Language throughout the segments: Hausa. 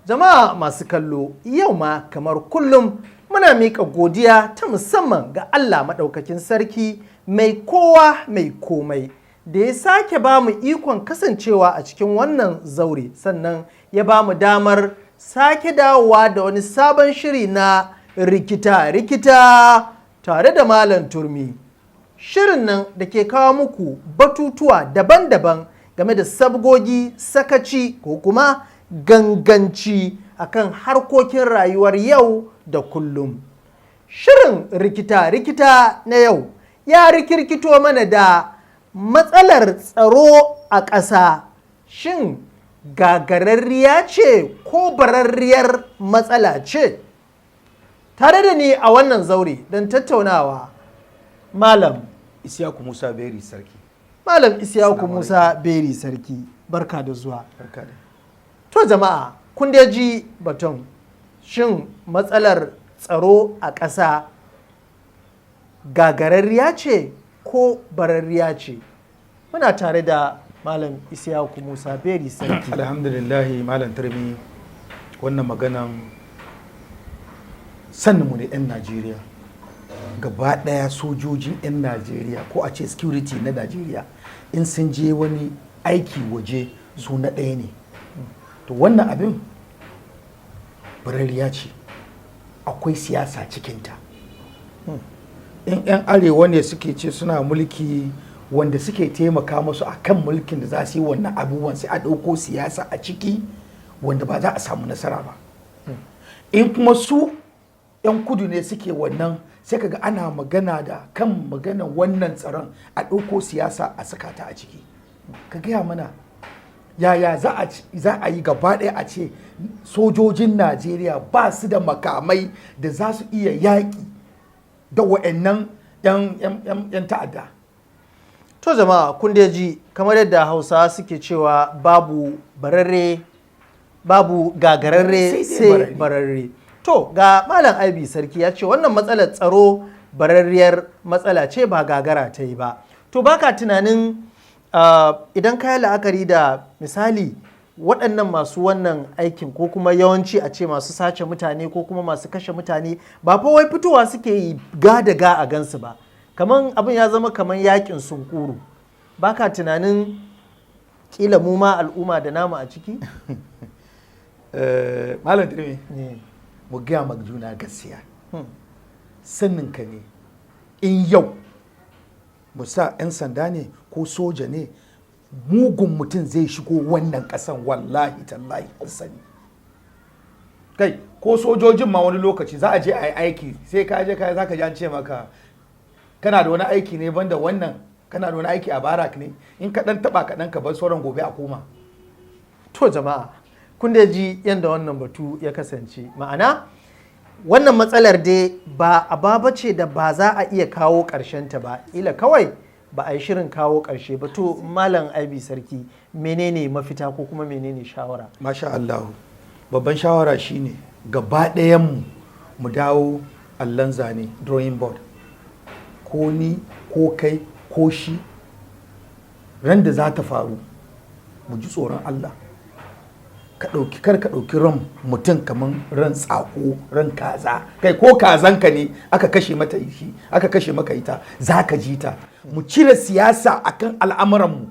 Jama'a masu kallo, yau ma kamar kullum muna miƙa godiya ta musamman ga Allah Maɗaukakin Sarki mai kowa mai komai da ya sake ba mu ikon kasancewa a cikin wannan zaure, sannan ya ba mu damar sake dawowa da wani sabon shiri na rikita tare da Malam Turmi. Shirin nan da ke kawo muku batutuwa daban-daban game da sabgogi, sakaci ko kuma ganganci akan harkokin rayuwar yau da kullum. Shirin rikita na yau ya rikirkito mana da matsalar tsaro a ƙasa. Shin gagararriya ce ko bararriyar matsala ce? Tare da ni a wannan zaure don tattaunawa, Malam Isiyaku Musa Beri Sarki. Malam Isiyaku Musa Beri Sarki, barka da zuwa. Barka da. To jama'a, kun dai ji batun, shin matsalar tsaro a ƙasa gagararriya ce ko bararriya ce? Muna tare da Malam Isiyaku Musa Beri Sarki. Alhamdulillahi Malam Turmi, wannan maganan sanninmu ne 'yan Najeriya. Gaba ɗaya sojojin 'yan Najeriya ko a ce security na Najeriya in sun je wani aiki waje su na ɗaya ne. To wannan abin barariya ce, akwai siyasa cikinta. In 'yan arewa ne suke ce suna mulki, wanda suke taimaka musu a kan mulkin da za su yi wannan abubuwan, sai a ɗauko siyasa a ciki wanda ba za a samu nasara ba. In kuma su 'yan kudu ne suke wannan, sai kaga ana magana da kan maganan wannan tsaron a ɗauko siyasa a saka ta a ciki. Ka gaya mana yaya za a yi gaba ɗaya a ce sojojin Najeriya ba su da makamai da za su iya yaƙi da wa'annan 'yan ta'adda. To jama'a, kun dai ji kamar yadda Hausawa suke cewa babu bararre, babu gagararre sai bararre. To ga Malam Aibi Sarki ya ce wannan matsalar tsaro bararriyar matsala ce, ba gagara ta yi ba. To baka tunanin idan ka yi la'akari da misali waɗannan masu wannan aikin, ko kuma yawanci a ce masu sace mutane ko kuma masu kashe mutane, ba fa wai fitowa suke yi ga da ga a gansu ba, kaman abin ya zama kaman yakin sunkuru. Baka tunanin kila mu ma al'umma da namu a ciki? Malam Turmi, mu gaya ma juna gaskiya. Sannin ka ne in yau musa 'yan sanda ne ko soja ne, mugun mutum zai shigo wannan kasan, wallahi tallahi an sani. Kai ko sojojin ma wani lokaci za a je a yi aiki, sai ka je za ka ji an ce maka kana da wani aiki ne banda wannan, kana da wani aiki a barak ne, in ka dan taba kaɗan ka bar sauran gobe a koma. To jama'a, kun da ji yadda wannan batu ya kasance, ma'ana wannan matsalar dai ba ababa ce da ba za a iya kawo ta ba, ila kawai ba a yi shirin kawo ƙarshe ba. To Malam Aibi Sarki, menene mafita ko kuma menene shawara? Masha Allah, babban shawara shine gaba ɗayanmu mu dawo allon zane, drawing board, ko ni ko kai ko shi, ran da za ta faru mu ji tsoron Allah. Kar ka ɗauki ran mutum kamar ran tsako, ran kaza. Kai ko kazanka ne aka kashe mata shi, aka kashe maka ita, za ka ji ta. Mu cire siyasa akan al'amuranmu.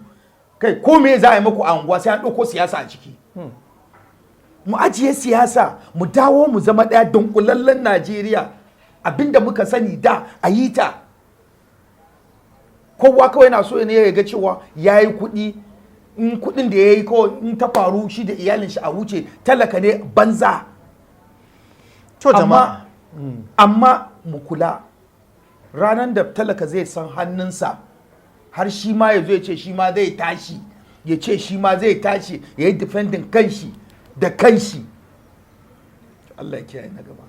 Kai ko me za a yi maku a unguwa sai an ɗauko siyasa a ciki. Mu ajiye siyasa, mu dawo mu zama ɗaya dunkulallen Najeriya. Abinda muka sani da a yi ta. Kowa kawai na so ne ya ga cewa ya yi kuɗi. In kudin da ya yi kawai in ta faru shi da iyalin shi a wuce, talaka ne banza. Amma mu kula, ranar da talaka zai san hannunsa, har shi ma ya zo ya ce shi ma zai tashi, ya ce shi ma zai tashi ya yi defending kanshi da kanshi. Allah ya kiyaye na gaba.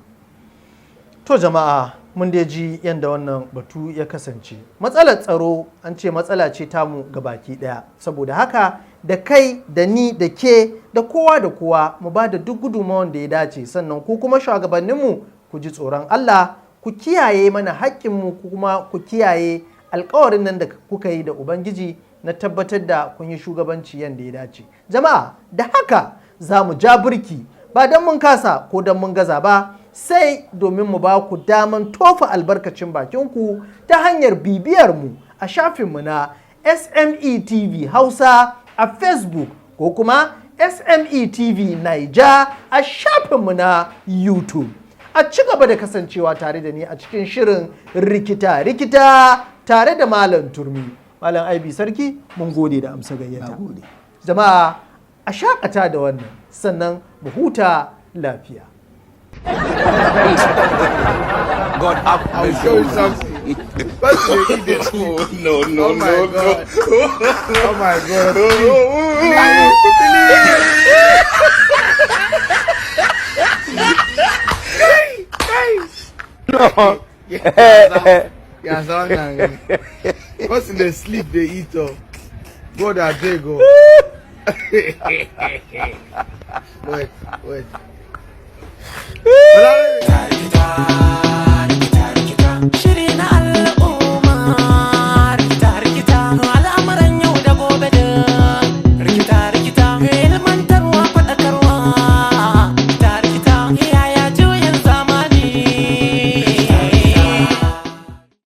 To jama'a mun dai ji yadda wannan batu ya kasance. Matsalar tsaro an ce matsala ce tamu ga baki ɗaya. Saboda haka da kai da ni da ke da kowa mu ba da duk gudunmawar da ya dace, sannan ku kuma shugabanninmu ku ji tsoron Allah, ku kiyaye mana haƙƙinmu, kuma ku kiyaye alƙawarin nan da kuka yi da Ubangiji na tabbatar da kun yi shugabanci yadda ya dace. Jama'a da haka za mu ja birki ba don mun kasa ko don mun gaza ba, sai domin mu ba ku daman tofa albarkacin bakinku ta hanyar bibiyar mu a shafinmu na SME TV Hausa a Facebook ko kuma SME TV Naija a shafinmu na YouTube. A ci gaba da kasancewa tare da ni a cikin shirin rikita tare da Mallam Turmi. Mallam Aibi Sarki, mun gode da amsa gayyata. Jama'a a shakata da wannan, sannan mu huta lafiya. God have I'll show you something. First they eat this. no. Oh my God. Oh my God. No. Yes, I'm because in the sleep they eat up. God, I dare go. Wait. Shitty na Allah.